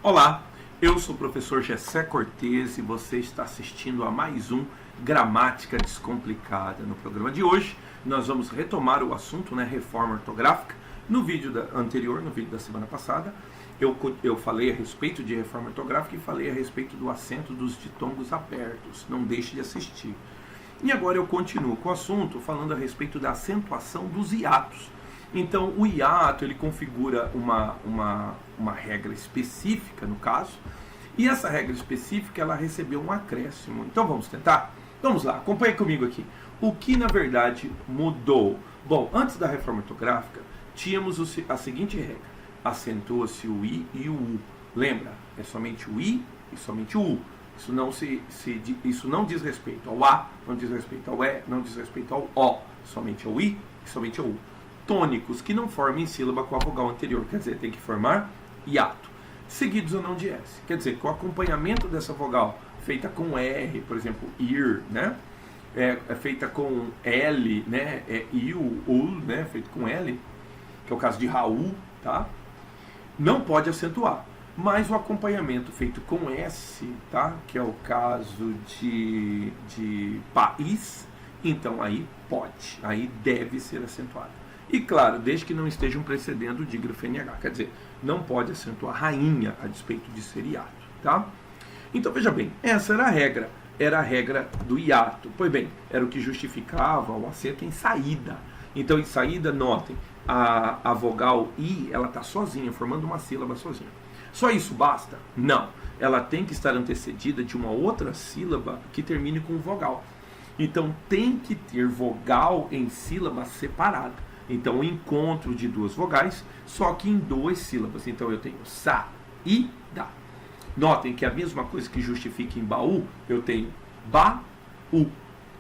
Olá, eu sou o professor Gessé Cortez e você está assistindo a mais um Gramática Descomplicada. No programa de hoje, nós vamos retomar o assunto, reforma ortográfica. No vídeo anterior, no vídeo da semana passada, eu falei a respeito de reforma ortográfica e falei a respeito do acento dos ditongos abertos. Não deixe de assistir. E agora eu continuo com o assunto falando a respeito da acentuação dos hiatos. Então, o hiato, ele configura uma regra específica, no caso, e essa regra específica, ela recebeu um acréscimo. Então, vamos tentar? Vamos lá, acompanhe comigo aqui. O que, na verdade, mudou? Bom, antes da reforma ortográfica, tínhamos a seguinte regra. Acentua-se o I e o U. Lembra? É somente o I e somente o U. Isso não diz respeito ao A, não diz respeito ao E, não diz respeito ao O. Somente ao I e somente ao U. Tônicos que não formem sílaba com a vogal anterior, quer dizer, tem que formar hiato, seguidos ou não de S. Quer dizer, com o acompanhamento dessa vogal feita com R, por exemplo, ir, é feita com L, é il, ul, feito com L, que é o caso de Raul, tá? Não pode acentuar, mas o acompanhamento feito com S, tá? Que é o caso de país, então aí pode, aí deve ser acentuado. E claro, desde que não estejam precedendo o dígrafo NH, quer dizer, não pode acentuar rainha a despeito de ser hiato, tá? Então veja bem, essa era a regra do hiato. Pois bem, era o que justificava o acento em saída. Então em saída, notem, a vogal I, ela está sozinha, formando uma sílaba sozinha. Só isso basta? Não, ela tem que estar antecedida de uma outra sílaba que termine com vogal. Então tem que ter vogal em sílaba separada. Então, o encontro de duas vogais, só que em duas sílabas. Então, eu tenho sa e da. Notem que a mesma coisa que justifica em baú, eu tenho ba, u,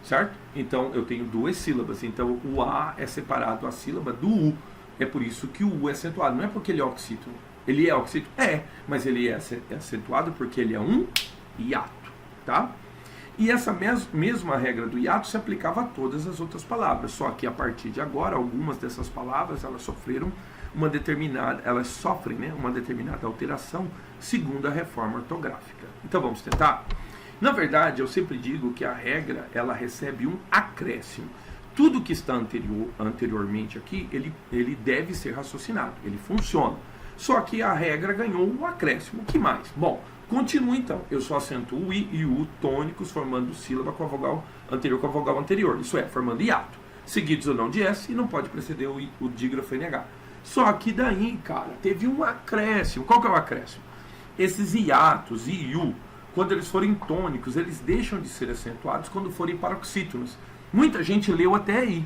certo? Então, eu tenho duas sílabas. Então, o A é separado a sílaba do U. É por isso que o U é acentuado. Não é porque ele é oxítono. Ele é oxítono? É, mas ele é acentuado porque ele é um hiato, tá? E essa mesma regra do hiato se aplicava a todas as outras palavras, só que a partir de agora, algumas dessas palavras elas sofrem uma determinada alteração segundo a reforma ortográfica. Então vamos tentar? Na verdade, eu sempre digo que a regra ela recebe um acréscimo. Tudo que está anteriormente aqui, ele deve ser raciocinado, ele funciona. Só que a regra ganhou um acréscimo. O que mais? Bom, continua então. Eu só acentuo o I e o U tônicos formando sílaba com a vogal anterior com a vogal anterior. Isso é, formando hiato. Seguidos ou não de S e não pode preceder o dígrafo NH. Só que daí, cara, teve um acréscimo. Qual que é o acréscimo? Esses hiatos, I e U, quando eles forem tônicos, eles deixam de ser acentuados quando forem paroxítonos. Muita gente leu até aí.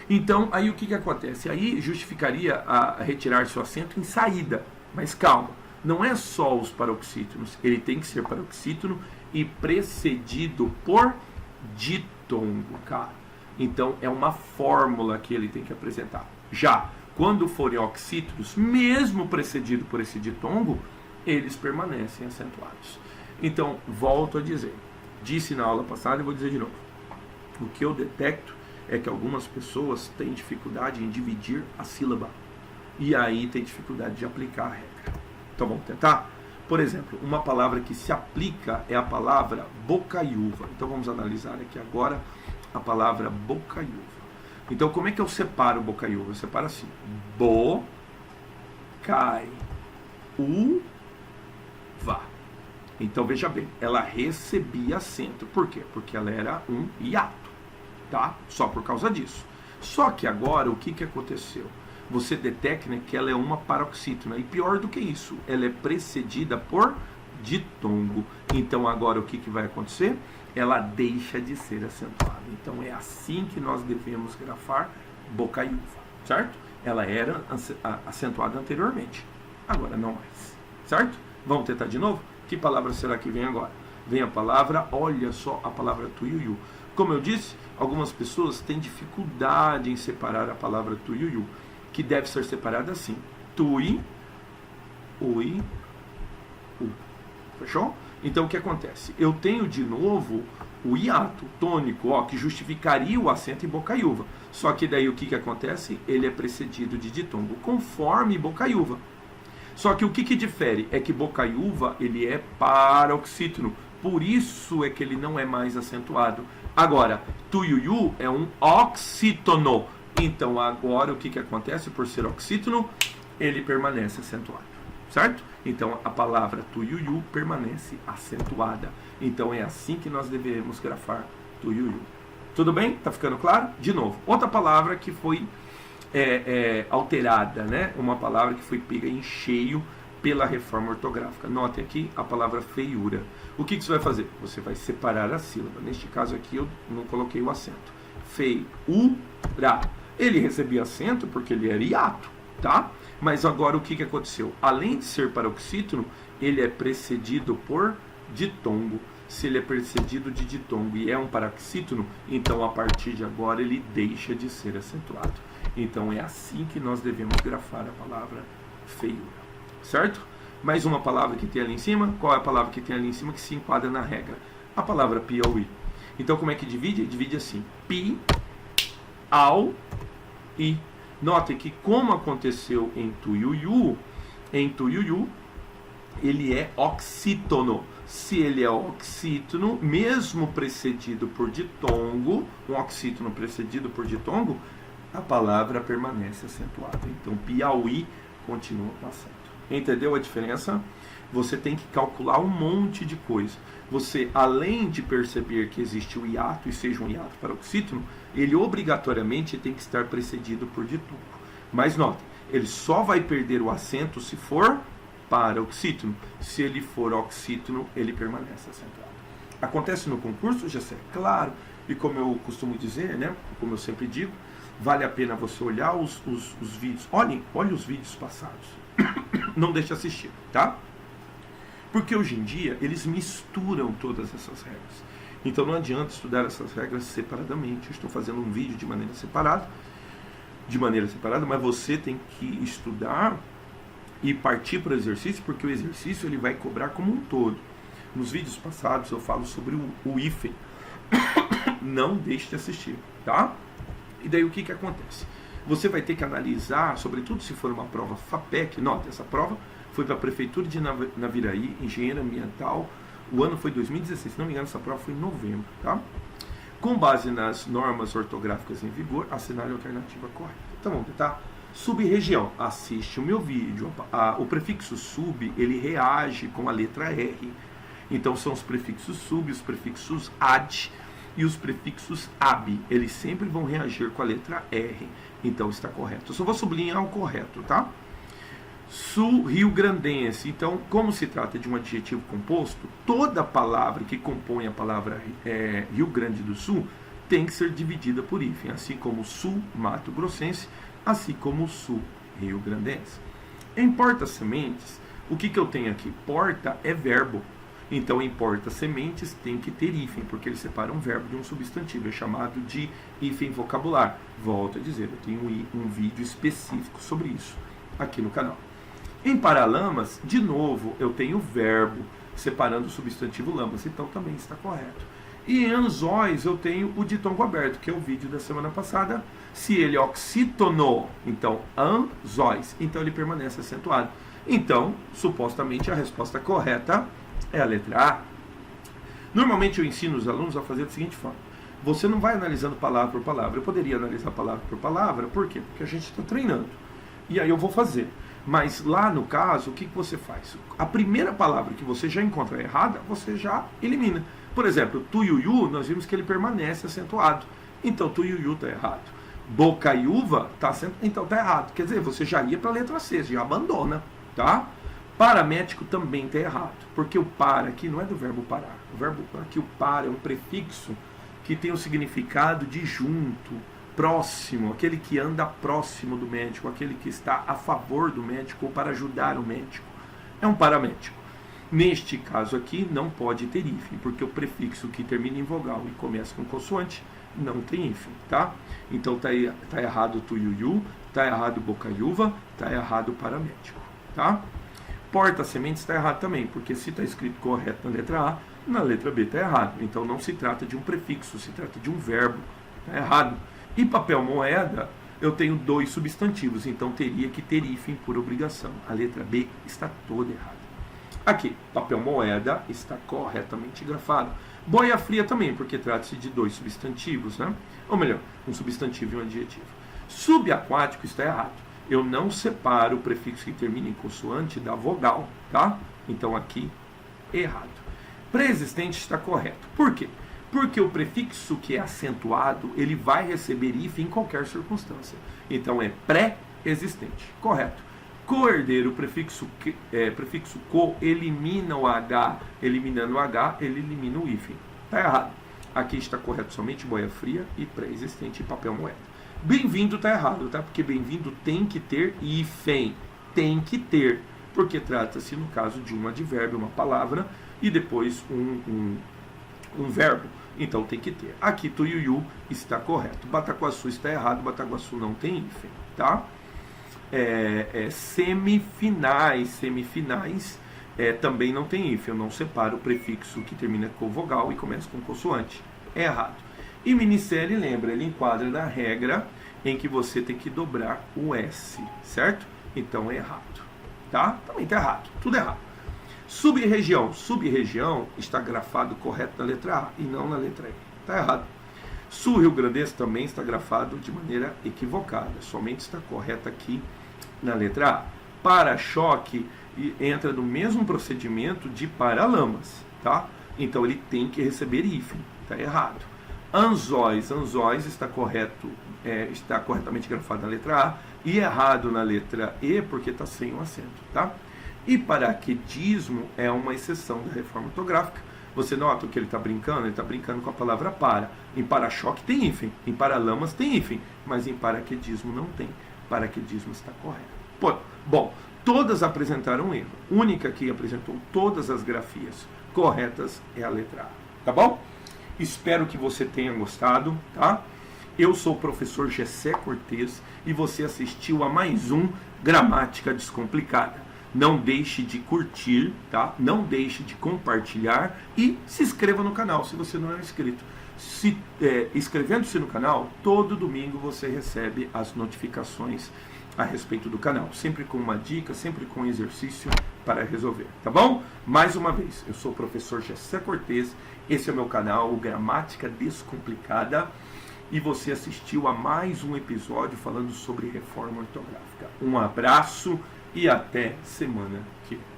Então, aí o que acontece? Aí justificaria a retirar seu acento em saída. Mas calma, não é só os paroxítonos. Ele tem que ser paroxítono e precedido por ditongo, cara. Então, é uma fórmula que ele tem que apresentar. Já, quando forem oxítonos, mesmo precedido por esse ditongo, eles permanecem acentuados. Então, volto a dizer. Disse na aula passada e vou dizer de novo. O que eu detecto é que algumas pessoas têm dificuldade em dividir a sílaba. E aí tem dificuldade de aplicar a regra. Então vamos tentar? Por exemplo, uma palavra que se aplica é a palavra bocaiúva. Então vamos analisar aqui agora a palavra bocaiúva. Então como é que eu separo bocaiúva? Eu separo assim. Bo-cai-u-va. Então veja bem, ela recebia acento. Por quê? Porque ela era um hiato. Tá? Só por causa disso. Só que agora o que aconteceu? Você detecta que ela é uma paroxítona. E pior do que isso, ela é precedida por ditongo. Então agora o que vai acontecer? Ela deixa de ser acentuada. Então é assim que nós devemos grafar bocaiúva, certo? Ela era acentuada anteriormente. Agora não mais, certo? Vamos tentar de novo? Que palavra será que vem agora? Vem a palavra, olha só, a palavra tuiuiu. Como eu disse, algumas pessoas têm dificuldade em separar a palavra tuiuiu, que deve ser separada assim. Tui, ui, u. Fechou? Então o que acontece? Eu tenho de novo o hiato tônico, que justificaria o acento em bocaiúva. Só que daí o que acontece? Ele é precedido de ditongo, conforme bocaiúva. Só que o que difere é que bocaiúva ele é paroxítono, por isso é que ele não é mais acentuado. Agora, tuiuiu é um oxítono, então agora o que acontece? Por ser oxítono, ele permanece acentuado, certo? Então a palavra tuiuiu permanece acentuada. Então é assim que nós devemos grafar tuiuiu. Tudo bem? Tá ficando claro? De novo, outra palavra que foi alterada, né? Uma palavra que foi pega em cheio pela reforma ortográfica. Note aqui a palavra feiura. O que você vai fazer? Você vai separar a sílaba. Neste caso aqui eu não coloquei o acento. Feiura. Ele recebia acento porque ele era hiato, tá? Mas agora o que aconteceu? Além de ser paroxítono, ele é precedido por ditongo. Se ele é precedido de ditongo e é um paroxítono, então a partir de agora ele deixa de ser acentuado. Então é assim que nós devemos grafar a palavra feiura, certo? Mais uma palavra que tem ali em cima. Qual é a palavra que tem ali em cima que se enquadra na regra? A palavra piauí. Então como é que divide? Divide assim: pi, au, i. Notem que como aconteceu em tuiuiu, ele é oxítono. Se ele é oxítono, mesmo precedido por ditongo, um oxítono precedido por ditongo, a palavra permanece acentuada. Então, Piauí continua com acento. Entendeu a diferença? Você tem que calcular um monte de coisa. Você, além de perceber que existe o hiato, e seja um hiato paroxítono, ele obrigatoriamente tem que estar precedido por ditongo. Mas note, ele só vai perder o acento se for paroxítono. Se ele for oxítono, ele permanece acentuado. Acontece no concurso, já sei, claro. E como eu costumo dizer, né, como eu sempre digo, vale a pena você olhar os vídeos. Olhe os vídeos passados. Não deixe assistir, tá? Porque hoje em dia eles misturam todas essas regras. Então não adianta estudar essas regras separadamente. Eu estou fazendo um vídeo de maneira separada, mas você tem que estudar e partir para o exercício, porque o exercício ele vai cobrar como um todo. Nos vídeos passados eu falo sobre o hífen. Não deixe de assistir, tá? E daí o que acontece? Você vai ter que analisar, sobretudo se for uma prova FAPEC. Nota, essa prova foi para a Prefeitura de Naviraí, Engenheiro Ambiental. O ano foi 2016, se não me engano, essa prova foi em novembro, tá? Com base nas normas ortográficas em vigor, assinale a alternativa correta. Então vamos tentar. Sub-região, assiste o meu vídeo. O prefixo sub, ele reage com a letra R. Então são os prefixos sub, os prefixos ad e os prefixos ab. Eles sempre vão reagir com a letra R. Então está correto. Eu só vou sublinhar o correto, tá? Sul-rio-grandense. Então, como se trata de um adjetivo composto, toda palavra que compõe a palavra Rio Grande do Sul tem que ser dividida por hífen, assim como sul-mato-grossense, assim como o sul-rio-grandense. Em porta-sementes, o que eu tenho aqui? Porta é verbo. Então, em porta-sementes tem que ter hífen, porque ele separa um verbo de um substantivo. É chamado de hífen vocabular. Volto a dizer, eu tenho um vídeo específico sobre isso aqui no canal. Em paralamas, de novo, eu tenho o verbo separando o substantivo lamas, então também está correto. E em anzóis eu tenho o ditongo aberto, que é o vídeo da semana passada. Se ele oxítono, então anzóis, então ele permanece acentuado. Então, supostamente a resposta correta é a letra A. Normalmente eu ensino os alunos a fazer da seguinte forma: você não vai analisando palavra por palavra. Eu poderia analisar palavra por palavra, por quê? Porque a gente está treinando. E aí eu vou fazer. Mas lá no caso, o que você faz? A primeira palavra que você já encontra errada, você já elimina. Por exemplo, tuiuiu, nós vimos que ele permanece acentuado. Então, tuiuiu está errado. Bocaiúva está acentuado, então está errado. Quer dizer, você já ia para a letra C, você já abandona, tá? Paramétrico também está errado. Porque o para aqui não é do verbo parar. O verbo aqui, o para, é um prefixo que tem o significado de junto, próximo, aquele que anda próximo do médico, aquele que está a favor do médico ou para ajudar o médico. É um paramétrico. Neste caso aqui, não pode ter hífen, porque o prefixo que termina em vogal e começa com consoante não tem hífen, tá? Então tá errado tuiuiu, tá errado bocaiúva, tá errado paramétrico, tá? Porta-sementes está errado também, porque se está escrito correto na letra A, na letra B está errado. Então não se trata de um prefixo, se trata de um verbo, está errado. E papel moeda, eu tenho 2 substantivos, então teria que ter hífen por obrigação. A letra B está toda errada. Aqui, papel moeda está corretamente grafado. Boia fria também, porque trata-se de 2 substantivos, né? Ou melhor, um substantivo e um adjetivo. Subaquático está errado. Eu não separo o prefixo que termina em consoante da vogal, tá? Então aqui, errado. Pré-existente está correto. Por quê? Porque o prefixo que é acentuado, ele vai receber hífen em qualquer circunstância. Então é pré-existente. Correto. Co-herdeiro, prefixo co, elimina o H. Eliminando o H, ele elimina o hífen. Está errado. Aqui está correto somente boia fria e pré-existente e papel moeda. Bem-vindo está errado, tá? Porque bem-vindo tem que ter hífen. Tem que ter. Porque trata-se, no caso, de um advérbio, uma palavra, e depois um verbo. Então tem que ter. Aqui, tuiuiu está correto. Bataguaçu está errado. Bataguaçu não tem hífen, tá? Semifinais também não tem hífen. Eu não separo o prefixo que termina com vogal e começa com consoante. É errado. E minissérie, lembra, ele enquadra na regra em que você tem que dobrar o S, certo? Então é errado, tá? Também está errado, tudo errado. Sub-região está grafado correto na letra A e não na letra E. Está errado. Sul-Rio Grandense também está grafado de maneira equivocada. Somente está correto aqui na letra A. Para-choque entra no mesmo procedimento de paralamas, tá? Então ele tem que receber hífen. Está errado. Anzóis está correto, está corretamente grafado na letra A e errado na letra E porque está sem um acento, tá? E paraquedismo é uma exceção da reforma ortográfica. Você nota que ele está brincando com a palavra para. Em para-choque tem hífen, em paralamas tem hífen, mas em paraquedismo não tem. Paraquedismo está correto. Bom, todas apresentaram erro. Única que apresentou todas as grafias corretas é a letra A. Tá bom? Espero que você tenha gostado, tá? Eu sou o professor Gessé Cortez e você assistiu a mais um Gramática Descomplicada. Não deixe de curtir, tá? Não deixe de compartilhar e se inscreva no canal se você não é inscrito. Inscrevendo-se no canal, todo domingo você recebe as notificações a respeito do canal. Sempre com uma dica, sempre com um exercício para resolver, tá bom? Mais uma vez, eu sou o professor Gessé Cortez, esse é o meu canal, o Gramática Descomplicada, e você assistiu a mais um episódio falando sobre reforma ortográfica. Um abraço e até semana que vem.